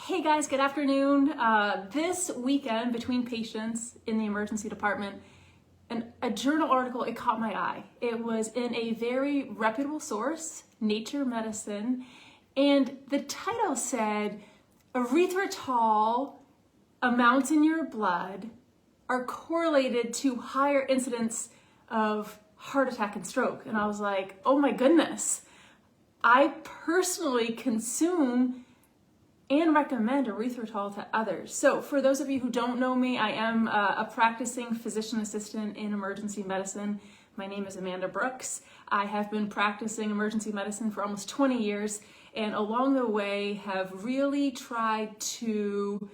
Hey guys, good afternoon. This weekend between patients in the emergency department, a journal article, it caught my eye. It was in a very reputable source, Nature Medicine, and the title said, erythritol amounts in your blood are correlated to higher incidence of heart attack and stroke. And I was like, oh my goodness. I personally consume and recommend erythritol to others. So for those of you who don't know me, I am a practicing physician assistant in emergency medicine. My name is Amanda Brooks. I have been practicing emergency medicine for almost 20 years, and along the way have really tried to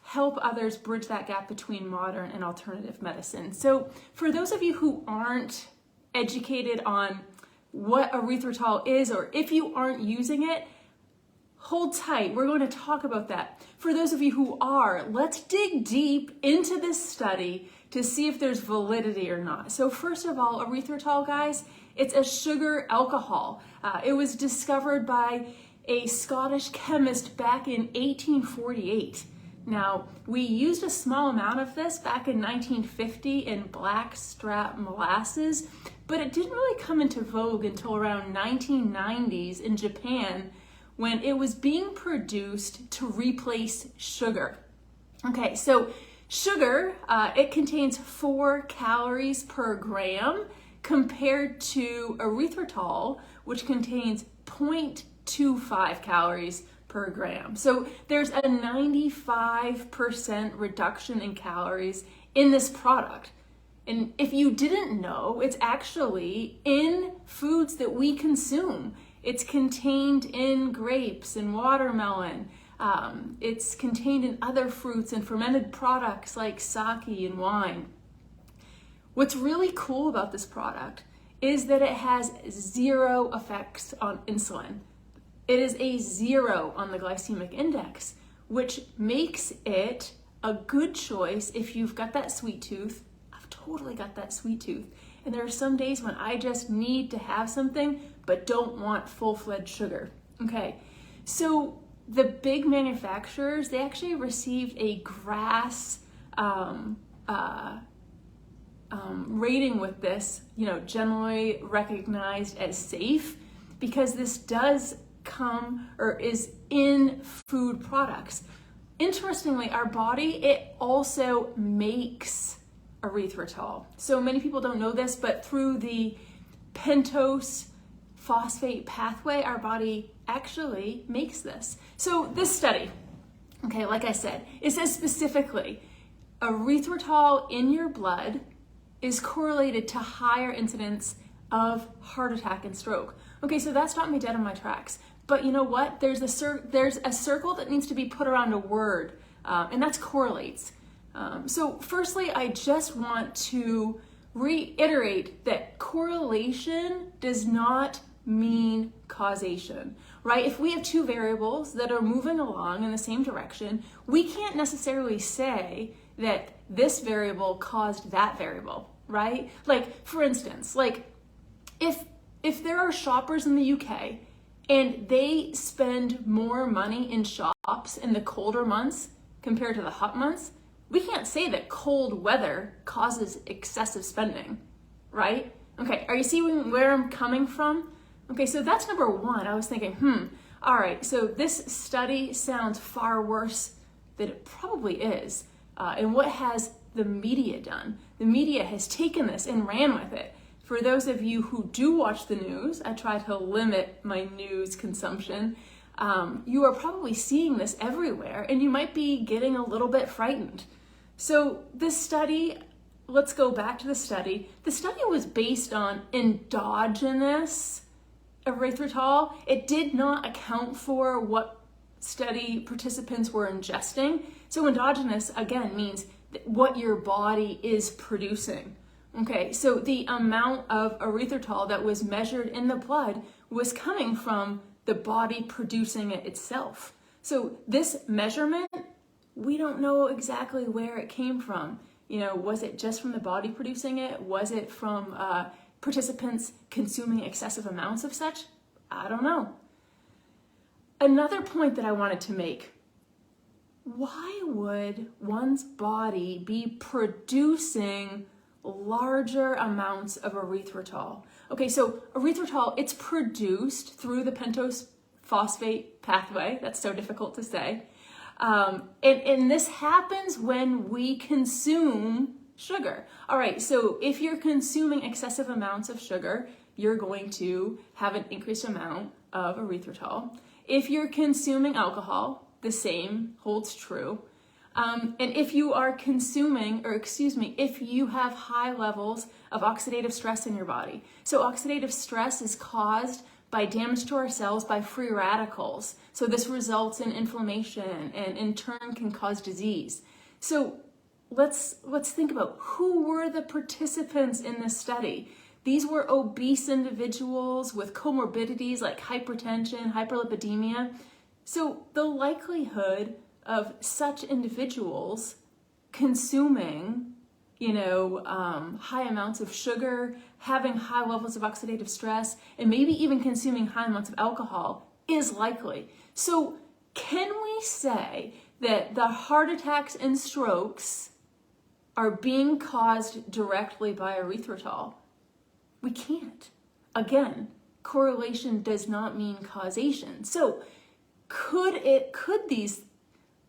help others bridge that gap between modern and alternative medicine. So for those of you who aren't educated on what erythritol is, or if you aren't using it, hold tight, we're going to talk about that. For those of you who are, let's dig deep into this study to see if there's validity or not. So first of all, erythritol, guys, it's a sugar alcohol. It was discovered by a Scottish chemist back in 1848. Now, we used a small amount of this back in 1950 in blackstrap molasses, but it didn't really come into vogue until around 1990s in Japan, when it was being produced to replace sugar. Okay, so sugar, it contains 4 calories per gram compared to erythritol, which contains 0.25 calories per gram. So there's a 95% reduction in calories in this product. And if you didn't know, it's actually in foods that we consume. It's contained in grapes and watermelon. It's contained in other fruits and fermented products like sake and wine. What's really cool about this product is that it has 0 effects on insulin. It is a 0 on the glycemic index, which makes it a good choice if you've got that sweet tooth. I've totally got that sweet tooth. And there are some days when I just need to have something but don't want full-fledged sugar. Okay, so the big manufacturers, they actually received a GRAS rating with this, generally recognized as safe, because this does come or is in food products. Interestingly, our body, it also makes erythritol. So many people don't know this, but through the pentose phosphate pathway, our body actually makes this. So this study, okay, like I said, it says specifically erythritol in your blood is correlated to higher incidence of heart attack and stroke. Okay, so that stopped me dead in my tracks. But you know what? There's a circle that needs to be put around a word, and that's correlates. So firstly, I just want to reiterate that correlation does not mean causation, right? If we have 2 variables that are moving along in the same direction, we can't necessarily say that this variable caused that variable, right? Like, for instance, like if there are shoppers in the UK and they spend more money in shops in the colder months compared to the hot months, we can't say that cold weather causes excessive spending, right? Okay, are you seeing where I'm coming from? Okay, so that's number 1. I was thinking, all right, so this study sounds far worse than it probably is. And what has the media done? The media has taken this and ran with it. For those of you who do watch the news, I try to limit my news consumption. You are probably seeing this everywhere, and you might be getting a little bit frightened. So this study, let's go back to the study. The study was based on endogenous erythritol. It did not account for what study participants were ingesting. So endogenous, again, means what your body is producing. Okay, so the amount of erythritol that was measured in the blood was coming from the body producing it itself. So this measurement, we don't know exactly where it came from. Was it just from the body producing it? Was it from participants consuming excessive amounts of such? I don't know. Another point that I wanted to make why would one's body be producing larger amounts of erythritol? Okay, so erythritol, it's produced through the pentose phosphate pathway. That's so difficult to say. And this happens when we consume sugar. All right, so if you're consuming excessive amounts of sugar, you're going to have an increased amount of erythritol. If you're consuming alcohol, the same holds true. And if you are consuming, if you have high levels of oxidative stress in your body. So oxidative stress is caused by damage to our cells by free radicals. So this results in inflammation and in turn can cause disease. So let's think about who were the participants in this study. These were obese individuals with comorbidities like hypertension, hyperlipidemia. So the likelihood of such individuals consuming, high amounts of sugar, having high levels of oxidative stress, and maybe even consuming high amounts of alcohol is likely. So can we say that the heart attacks and strokes are being caused directly by erythritol? We can't. Again, correlation does not mean causation. So could these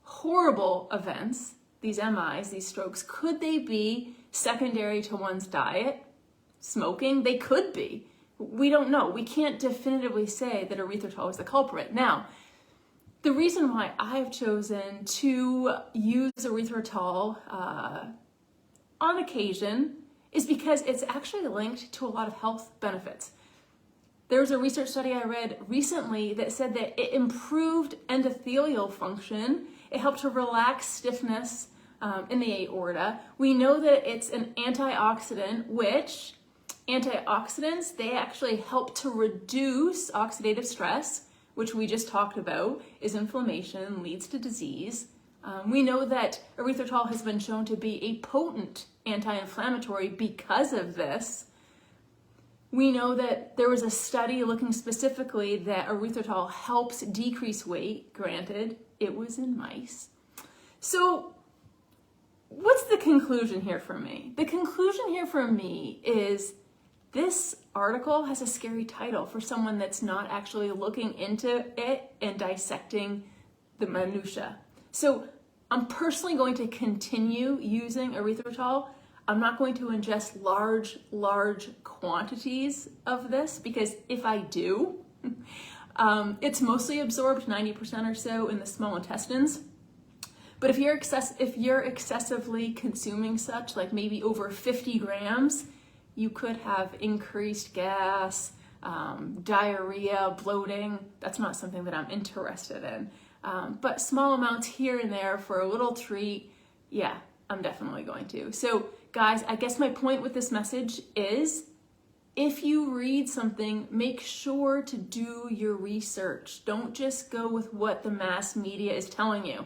horrible events, these MIs, these strokes, could they be secondary to one's diet, smoking? They could be. We don't know. We can't definitively say that erythritol is the culprit. Now, the reason why I've chosen to use erythritol on occasion is because it's actually linked to a lot of health benefits. There was a research study I read recently that said that it improved endothelial function. It helped to relax stiffness in the aorta. We know that it's an antioxidant, which antioxidants, they actually help to reduce oxidative stress, which we just talked about is inflammation, leads to disease. We know that erythritol has been shown to be a potent anti-inflammatory because of this. We know that there was a study looking specifically that erythritol helps decrease weight. Granted, it was in mice. So what's the conclusion here for me? The conclusion here for me is this article has a scary title for someone that's not actually looking into it and dissecting the minutia. So I'm personally going to continue using erythritol. I'm not going to ingest large quantities of this because if I do, it's mostly absorbed 90% or so in the small intestines. But if you're excessively consuming such, like maybe over 50 grams, you could have increased gas, diarrhea, bloating. That's not something that I'm interested in. But small amounts here and there for a little treat, yeah, I'm definitely going to. So guys, I guess my point with this message is if you read something, make sure to do your research. Don't just go with what the mass media is telling you.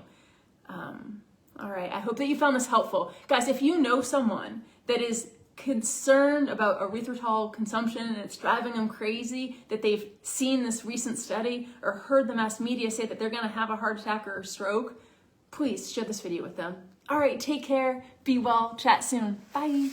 All right, I hope that you found this helpful. Guys, if you know someone that is concerned about erythritol consumption and it's driving them crazy, that they've seen this recent study or heard the mass media say that they're gonna have a heart attack or a stroke, please share this video with them. All right, take care, be well, chat soon, bye.